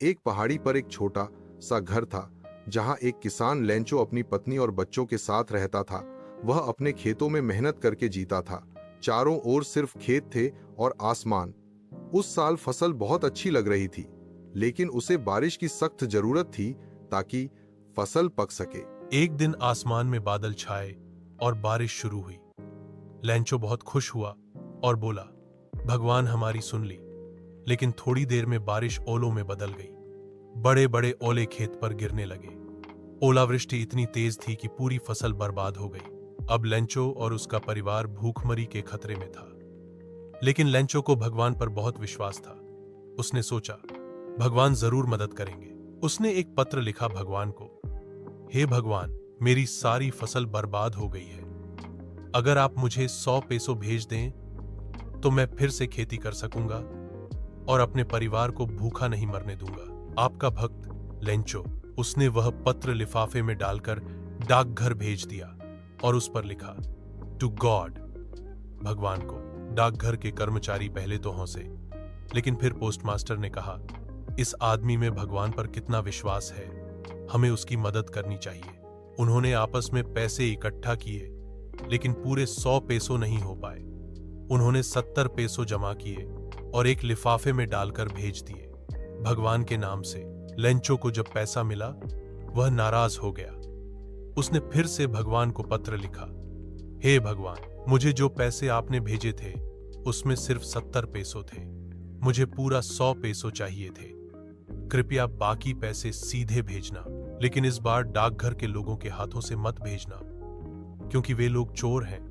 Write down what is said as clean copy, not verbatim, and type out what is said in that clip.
एक पहाड़ी पर एक छोटा सा घर था जहां एक किसान लेंचो अपनी पत्नी और बच्चों के साथ रहता था। वह अपने खेतों में मेहनत करके जीता था। चारों ओर सिर्फ खेत थे और आसमान। उस साल फसल बहुत अच्छी लग रही थी, लेकिन उसे बारिश की सख्त जरूरत थी ताकि फसल पक सके। एक दिन आसमान में बादल छाए और बारिश शुरू हुई। लैंचो बहुत खुश हुआ और बोला, भगवान हमारी सुन ली। लेकिन थोड़ी देर में बारिश ओलों में बदल गई। बड़े बड़े ओले खेत पर गिरने लगे। ओलावृष्टि इतनी तेज थी कि पूरी फसल बर्बाद हो गई। अब लेंचो और उसका परिवार भूखमरी के खतरे में था। लेकिन लेंचो को भगवान पर बहुत विश्वास था। उसने सोचा, भगवान जरूर मदद करेंगे। उसने एक पत्र लिखा भगवान को, हे भगवान, मेरी सारी फसल बर्बाद हो गई है। अगर आप मुझे 100 पेसो भेज दें तो मैं फिर से खेती कर सकूंगा और अपने परिवार को भूखा नहीं मरने दूंगा। आपका भक्त लेंचो। उसने वह पत्र लिफाफे में डालकर डाकघर भेज दिया और उस पर लिखा, टू गॉड, भगवान को। डाकघर के कर्मचारी पहले तो हंसे, लेकिन फिर पोस्टमास्टर ने कहा, इस आदमी में भगवान पर कितना विश्वास है, हमें उसकी मदद करनी चाहिए। उन्होंने आपस में पैसे इकट्ठा किए, लेकिन पूरे 100 पेसो नहीं हो पाए। उन्होंने 70 पेसो जमा किए और एक लिफाफे में डालकर भेज दिए, भगवान के नाम से। लेंचो को जब पैसा मिला, वह नाराज हो गया। उसने फिर से भगवान को पत्र लिखा, हे भगवान, मुझे जो पैसे आपने भेजे थे उसमें सिर्फ 70 पेसो थे। मुझे पूरा 100 पेसो चाहिए थे। कृपया बाकी पैसे सीधे भेजना, लेकिन इस बार डाकघर के लोगों के हाथों से मत भेजना, क्योंकि वे लोग चोर हैं